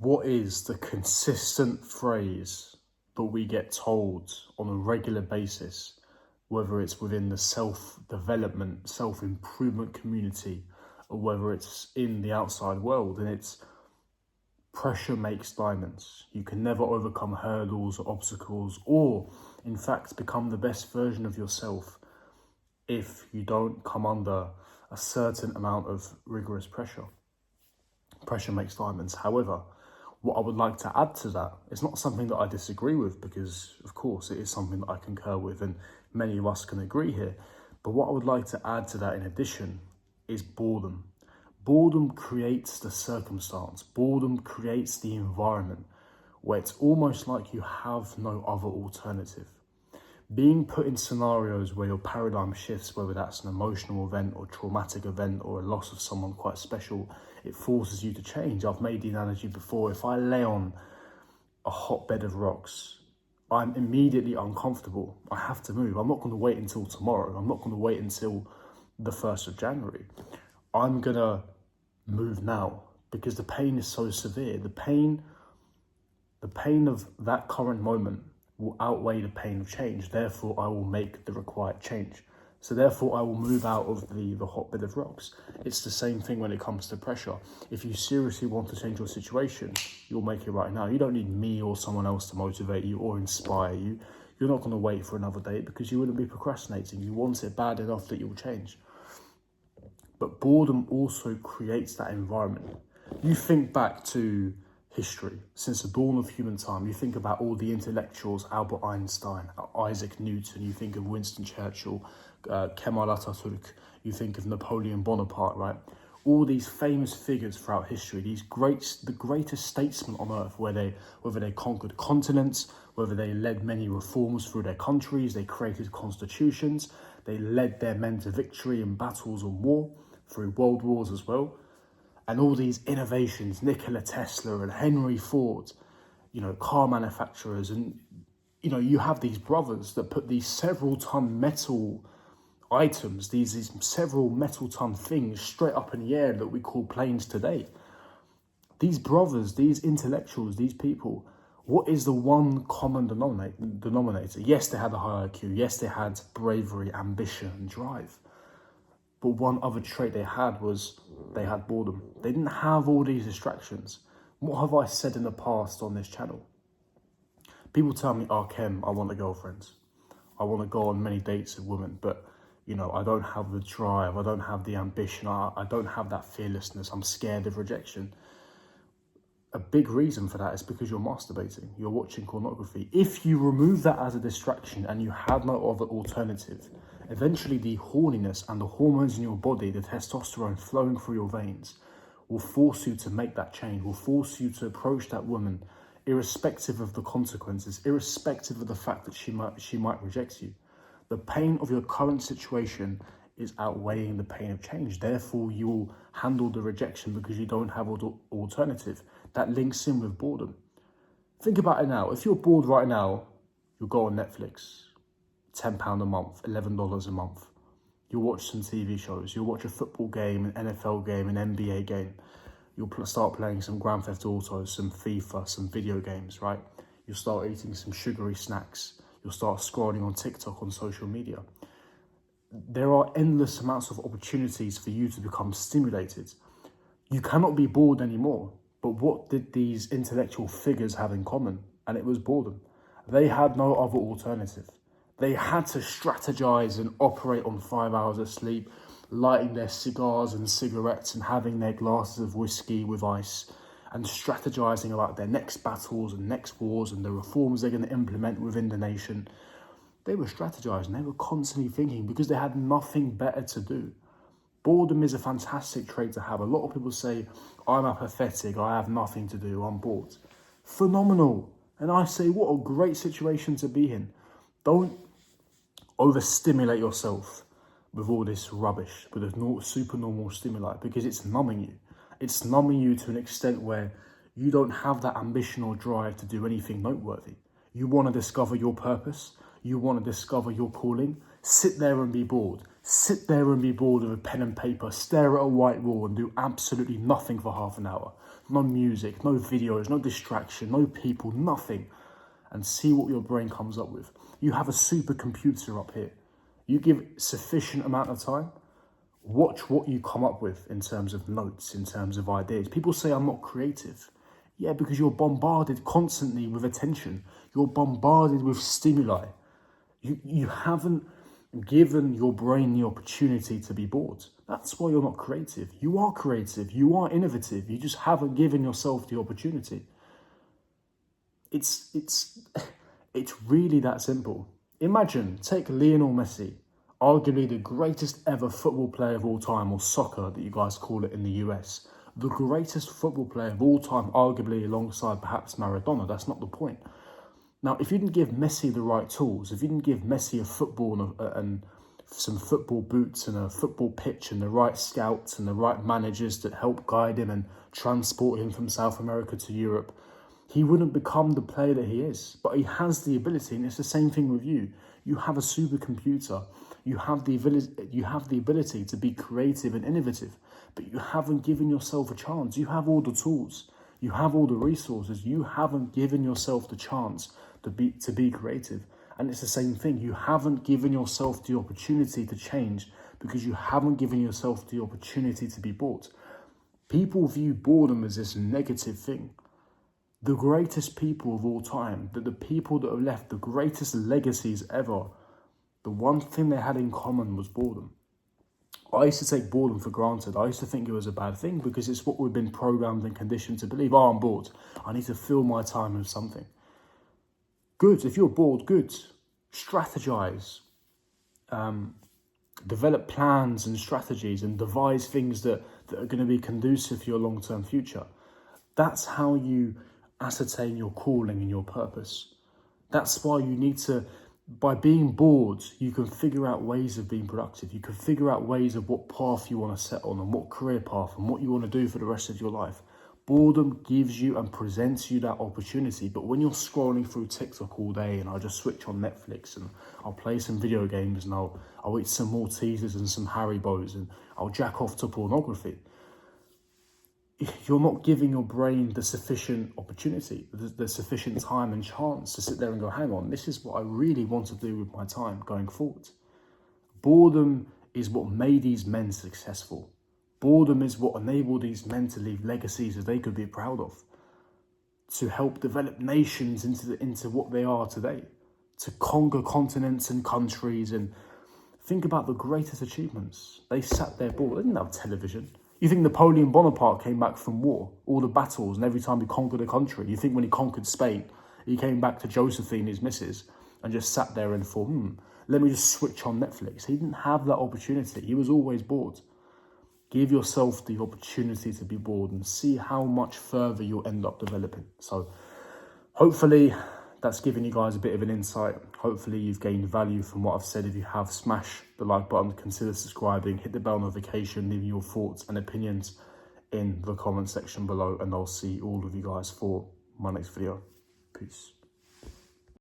What is the consistent phrase that we get told on a regular basis, whether it's within the self-development, self-improvement community, or whether it's in the outside world? And it's pressure makes diamonds. You can never overcome hurdles or obstacles, or in fact become the best version of yourself, if you don't come under a certain amount of rigorous pressure. Pressure makes diamonds. However, what I would like to add to that, it's not something that I disagree with, because of course it is something that I concur with and many of us can agree here. But what I would like to add to that in addition is boredom. Boredom creates the circumstance. Boredom creates the environment where it's almost like you have no other alternative. Being put in scenarios where your paradigm shifts, whether that's an emotional event or traumatic event or a loss of someone quite special, it forces you to change. I've made the analogy before. If I lay on a hotbed of rocks, I'm immediately uncomfortable. I have to move. I'm not going to wait until tomorrow. I'm not going to wait until the 1st of January. I'm going to move now because the pain is so severe. The pain of that current moment will outweigh the pain of change. Therefore, I will make the required change. So therefore, I will move out of the hotbed of rocks. It's the same thing when it comes to pressure. If you seriously want to change your situation, you'll make it right now. You don't need me or someone else to motivate you or inspire you. You're not going to wait for another day because you wouldn't be procrastinating. You want it bad enough that you'll change. But boredom also creates that environment. You think back to history, since the dawn of human time. You think about all the intellectuals, Albert Einstein, Isaac Newton, you think of Winston Churchill, Kemal Atatürk, you think of Napoleon Bonaparte, right? All these famous figures throughout history, the greatest statesmen on earth, whether they conquered continents, whether they led many reforms through their countries, they created constitutions, they led their men to victory in battles and war, through world wars as well. And all these innovations, Nikola Tesla and Henry Ford, car manufacturers, and, you have these brothers that put these several ton metal items, these several metal ton things straight up in the air that we call planes today. These brothers, these intellectuals, these people, what is the one common denominator? Yes, they had a high IQ. Yes, they had bravery, ambition, and drive. But one other trait they had was they had boredom. They didn't have all these distractions. What have I said in the past on this channel? People tell me, oh, Kem, I want a girlfriend. I want to go on many dates with women, but, I don't have the drive. I don't have the ambition. I don't have that fearlessness. I'm scared of rejection. A big reason for that is because you're masturbating. You're watching pornography. If you remove that as a distraction and you have no other alternative, eventually the horniness and the hormones in your body, the testosterone flowing through your veins, will force you to make that change, will force you to approach that woman, irrespective of the consequences, irrespective of the fact that she might reject you. The pain of your current situation is outweighing the pain of change. Therefore, you will handle the rejection because you don't have an alternative. That links in with boredom. Think about it now. If you're bored right now, you'll go on Netflix. £10 a month, $11 a month. You'll watch some TV shows. You'll watch a football game, an NFL game, an NBA game. You'll start playing some Grand Theft Auto, some FIFA, some video games, right? You'll start eating some sugary snacks. You'll start scrolling on TikTok, on social media. There are endless amounts of opportunities for you to become stimulated. You cannot be bored anymore. But what did these intellectual figures have in common? And it was boredom. They had no other alternative. They had to strategize and operate on 5 hours of sleep, lighting their cigars and cigarettes and having their glasses of whiskey with ice, and strategizing about their next battles and next wars and the reforms they're going to implement within the nation. They were strategizing. They were constantly thinking because they had nothing better to do. Boredom is a fantastic trait to have. A lot of people say, I'm apathetic, I have nothing to do, I'm bored. Phenomenal. And I say, what a great situation to be in. Don't overstimulate yourself with all this rubbish, with a super normal stimuli, because it's numbing you. It's numbing you to an extent where you don't have that ambition or drive to do anything noteworthy. You want to discover your purpose. You want to discover your calling. Sit there and be bored. Sit there and be bored with a pen and paper, stare at a white wall and do absolutely nothing for half an hour. No music, no videos, no distraction, no people, nothing. And see what your brain comes up with. You have a supercomputer up here. You give sufficient amount of time, watch what you come up with in terms of notes, in terms of ideas. People say I'm not creative. Yeah, because you're bombarded constantly with attention. You're bombarded with stimuli. You haven't given your brain the opportunity to be bored. That's why you're not creative. You are creative. You are innovative. You just haven't given yourself the opportunity. It's really that simple. Imagine, take Lionel Messi, arguably the greatest ever football player of all time, or soccer that you guys call it in the US. The greatest football player of all time, arguably alongside perhaps Maradona. That's not the point. Now, if you didn't give Messi the right tools, if you didn't give Messi a football and some football boots and a football pitch and the right scouts and the right managers that help guide him and transport him from South America to Europe, he wouldn't become the player that he is. But he has the ability, and it's the same thing with you. You have a supercomputer. You have the ability to be creative and innovative, but you haven't given yourself a chance. You have all the tools. You have all the resources. You haven't given yourself the chance to be creative. And it's the same thing. You haven't given yourself the opportunity to change because you haven't given yourself the opportunity to be bored. People view boredom as this negative thing. The greatest people of all time, the people that have left the greatest legacies ever, the one thing they had in common was boredom. I used to take boredom for granted. I used to think it was a bad thing because it's what we've been programmed and conditioned to believe. Oh, I'm bored. I need to fill my time with something. Good. If you're bored, good. Strategize. Develop plans and strategies and devise things that are going to be conducive for your long-term future. That's how you ascertain your calling and your purpose. That's why you need to, by being bored, you can figure out ways of being productive. You can figure out ways of what path you want to set on and what career path and what you want to do for the rest of your life. Boredom gives you and presents you that opportunity. But when you're scrolling through TikTok all day and I'll just switch on Netflix and I'll play some video games and I'll eat some Maltesers and some Haribos and I'll jack off to pornography, you're not giving your brain the sufficient opportunity, the sufficient time and chance to sit there and go, hang on, this is what I really want to do with my time going forward. Boredom is what made these men successful. Boredom is what enabled these men to leave legacies that they could be proud of, to help develop nations into what they are today, to conquer continents and countries. And think about the greatest achievements. They sat there bored. They didn't have television. You think Napoleon Bonaparte came back from war, all the battles, and every time he conquered a country, you think when he conquered Spain, he came back to Josephine, his missus, and just sat there and thought, let me just switch on Netflix. He didn't have that opportunity. He was always bored. Give yourself the opportunity to be bored and see how much further you'll end up developing. So hopefully that's given you guys a bit of an insight. Hopefully you've gained value from what I've said. If you have, smash the like button, consider subscribing, hit the bell notification, leave your thoughts and opinions in the comment section below, and I'll see all of you guys for my next video. Peace.